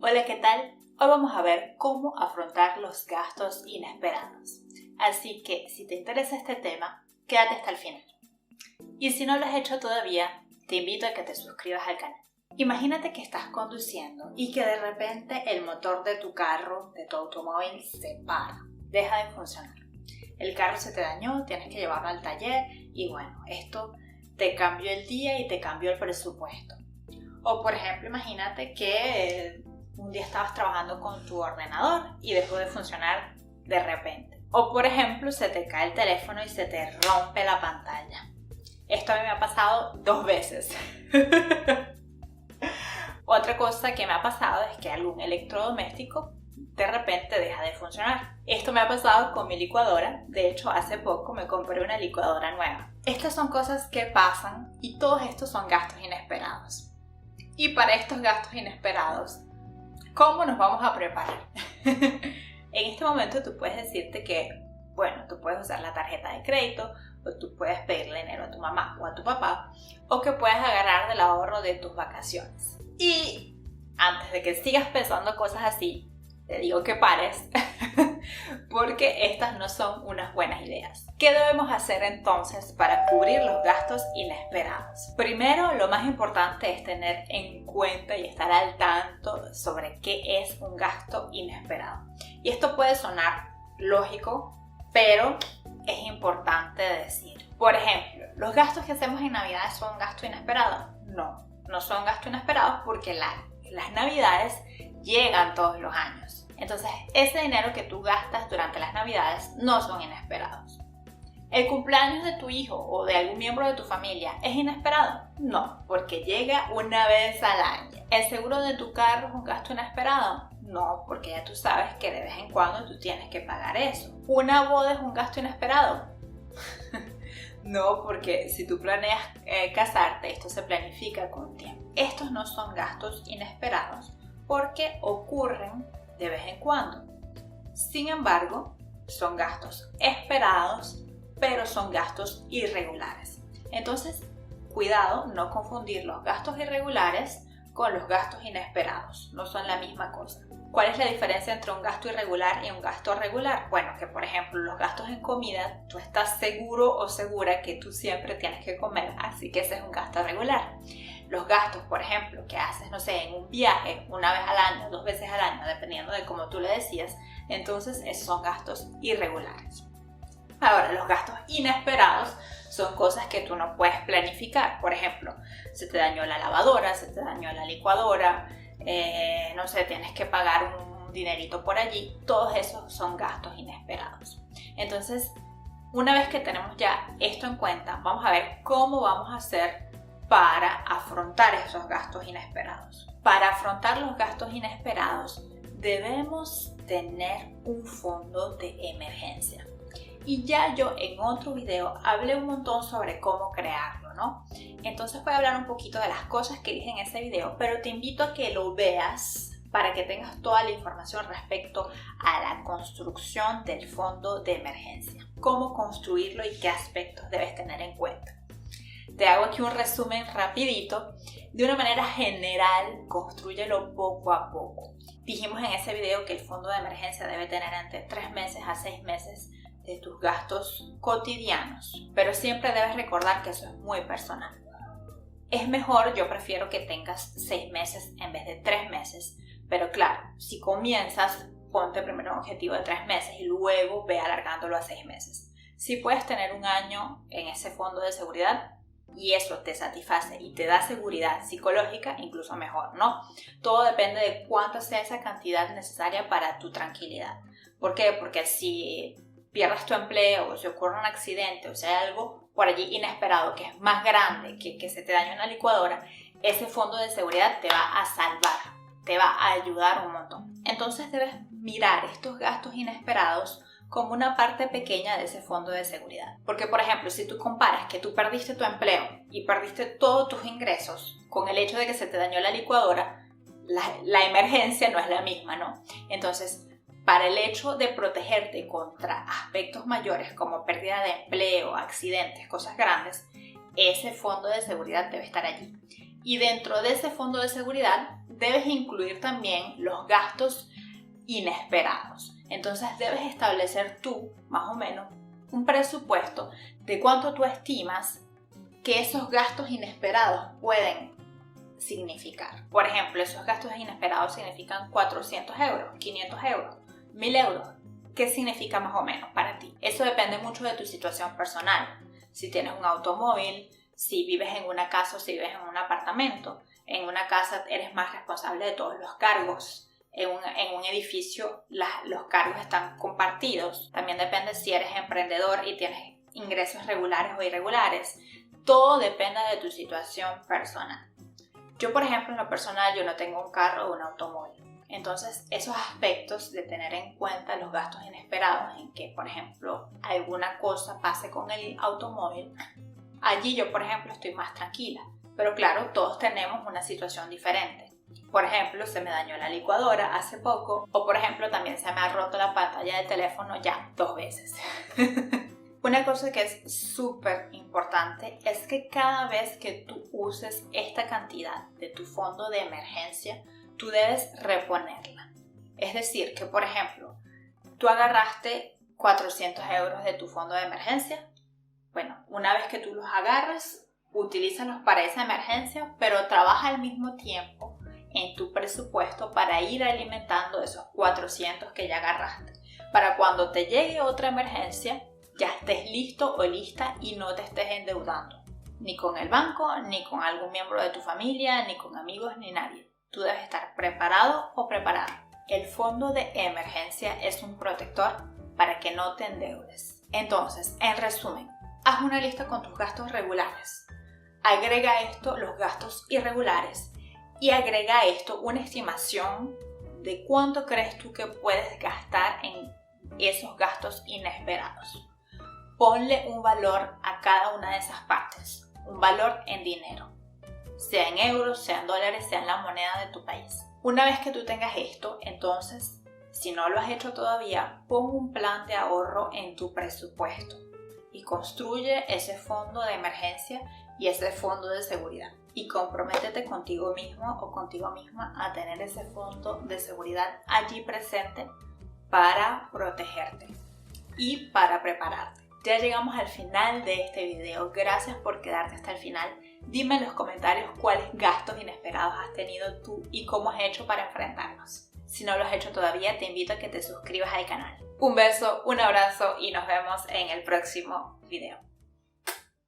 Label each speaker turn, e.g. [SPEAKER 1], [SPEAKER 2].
[SPEAKER 1] Hola, ¿qué tal? Hoy vamos a ver cómo afrontar los gastos inesperados. Así que si te interesa este tema, quédate hasta el final. Y si no lo has hecho todavía, te invito a que te suscribas al canal. Imagínate que estás conduciendo y que de repente el motor de tu carro, de tu automóvil, se para, deja de funcionar. El carro se te dañó, tienes que llevarlo al taller y bueno, esto te cambió el día y te cambió el presupuesto. O por ejemplo, imagínate que un día estabas trabajando con tu ordenador y dejó de funcionar de repente. O por ejemplo, se te cae el teléfono y se te rompe la pantalla. Esto a mí me ha pasado 2 veces. Otra cosa que me ha pasado es que algún electrodoméstico de repente deja de funcionar. Esto me ha pasado con mi licuadora. De hecho, hace poco me compré una licuadora nueva. Estas son cosas que pasan y todos estos son gastos inesperados. Y para estos gastos inesperados, ¿cómo nos vamos a preparar? En este momento tú puedes decirte que, bueno, tú puedes usar la tarjeta de crédito, o tú puedes pedirle dinero a tu mamá o a tu papá, o que puedes agarrar del ahorro de tus vacaciones. Y antes de que sigas pensando cosas así, te digo que pares, porque estas no son unas buenas ideas. ¿Qué debemos hacer entonces para cubrir los gastos inesperados? Primero, lo más importante es tener en cuenta y estar al tanto sobre qué es un gasto inesperado. Y esto puede sonar lógico, pero es importante decir. Por ejemplo, ¿los gastos que hacemos en Navidad son un gasto inesperado? No son gastos inesperados porque las Navidades llegan todos los años. Entonces, ese dinero que tú gastas durante las Navidades no son inesperados. ¿El cumpleaños de tu hijo o de algún miembro de tu familia es inesperado? No, porque llega una vez al año. ¿El seguro de tu carro es un gasto inesperado? No, porque ya tú sabes que de vez en cuando tú tienes que pagar eso. ¿Una boda es un gasto inesperado? No, porque si tú planeas casarte, esto se planifica con tiempo. Estos no son gastos inesperados porque ocurren de vez en cuando. Sin embargo, son gastos esperados, pero son gastos irregulares. Entonces, cuidado, no confundir los gastos irregulares con los gastos inesperados. No son la misma cosa. ¿Cuál es la diferencia entre un gasto irregular y un gasto regular? Bueno, que por ejemplo los gastos en comida, tú estás seguro o segura que tú siempre tienes que comer, así que ese es un gasto regular. Los gastos, por ejemplo, que haces, no sé, en un viaje una vez al año, 2 veces al año, dependiendo de cómo tú le decías, entonces esos son gastos irregulares. Ahora, los gastos inesperados son cosas que tú no puedes planificar. Por ejemplo, se te dañó la lavadora, se te dañó la licuadora, no sé, tienes que pagar un dinerito por allí. Todos esos son gastos inesperados. Entonces, una vez que tenemos ya esto en cuenta, vamos a ver cómo vamos a hacer para afrontar esos gastos inesperados. Para afrontar los gastos inesperados, debemos tener un fondo de emergencia. Y ya yo en otro video hablé un montón sobre cómo crearlo, ¿no? Entonces voy a hablar un poquito de las cosas que dije en ese video, pero te invito a que lo veas para que tengas toda la información respecto a la construcción del fondo de emergencia. Cómo construirlo y qué aspectos debes tener en cuenta. Te hago aquí un resumen rapidito. De una manera general, constrúyelo poco a poco. Dijimos en ese video que el fondo de emergencia debe tener entre 3 meses a 6 meses de tus gastos cotidianos, pero siempre debes recordar que eso es muy personal. Es mejor, yo prefiero que tengas 6 meses en vez de 3 meses, pero claro, si comienzas, ponte primero un objetivo de 3 meses y luego ve alargándolo a 6 meses. Si puedes tener un año en ese fondo de seguridad y eso te satisface y te da seguridad psicológica, incluso mejor, ¿no? Todo depende de cuánta sea esa cantidad necesaria para tu tranquilidad. ¿Por qué? Porque si pierdas tu empleo o si ocurre un accidente o sea algo por allí inesperado que es más grande que se te dañe una licuadora, ese fondo de seguridad te va a salvar, te va a ayudar un montón. Entonces debes mirar estos gastos inesperados como una parte pequeña de ese fondo de seguridad. Porque, por ejemplo, si tú comparas que tú perdiste tu empleo y perdiste todos tus ingresos con el hecho de que se te dañó la licuadora, la emergencia no es la misma, ¿no? Entonces, para el hecho de protegerte contra aspectos mayores como pérdida de empleo, accidentes, cosas grandes, ese fondo de seguridad debe estar allí. Y dentro de ese fondo de seguridad debes incluir también los gastos inesperados. Entonces debes establecer tú, más o menos, un presupuesto de cuánto tú estimas que esos gastos inesperados pueden significar. Por ejemplo, esos gastos inesperados significan 400 euros, 500 euros, 1000 euros. ¿Qué significa más o menos para ti? Eso depende mucho de tu situación personal. Si tienes un automóvil, si vives en una casa o si vives en un apartamento. En una casa eres más responsable de todos los cargos. En un edificio los cargos están compartidos. También depende si eres emprendedor y tienes ingresos regulares o irregulares. Todo depende de tu situación personal. Yo, por ejemplo, en lo personal, yo no tengo un carro o un automóvil. Entonces, esos aspectos de tener en cuenta los gastos inesperados, en que, por ejemplo, alguna cosa pase con el automóvil, allí yo, por ejemplo, estoy más tranquila. Pero claro, todos tenemos una situación diferente. Por ejemplo, se me dañó la licuadora hace poco, o por ejemplo, también se me ha roto la pantalla del teléfono ya 2 veces. Una cosa que es súper importante es que cada vez que tú uses esta cantidad de tu fondo de emergencia, tú debes reponerla. Es decir, que por ejemplo, tú agarraste 400 euros de tu fondo de emergencia. Bueno, una vez que tú los agarras, utilízalos para esa emergencia, pero trabaja al mismo tiempo en tu presupuesto para ir alimentando esos 400 que ya agarraste. Para cuando te llegue otra emergencia, ya estés listo o lista y no te estés endeudando. Ni con el banco, ni con algún miembro de tu familia, ni con amigos, ni nadie. Tú debes estar preparado o preparada. El fondo de emergencia es un protector para que no te endeudes. Entonces, en resumen, haz una lista con tus gastos regulares. Agrega a esto los gastos irregulares y agrega a esto una estimación de cuánto crees tú que puedes gastar en esos gastos inesperados. Ponle un valor a cada una de esas partes, un valor en dinero, sea en euros, sea en dólares, sea en la moneda de tu país. Una vez que tú tengas esto, entonces, si no lo has hecho todavía, pon un plan de ahorro en tu presupuesto y construye ese fondo de emergencia y ese fondo de seguridad. Y comprométete contigo mismo o contigo misma a tener ese fondo de seguridad allí presente para protegerte y para prepararte. Ya llegamos al final de este video. Gracias por quedarte hasta el final. Dime en los comentarios cuáles gastos inesperados has tenido tú y cómo has hecho para enfrentarlos. Si no lo has hecho todavía, te invito a que te suscribas al canal. Un beso, un abrazo y nos vemos en el próximo video.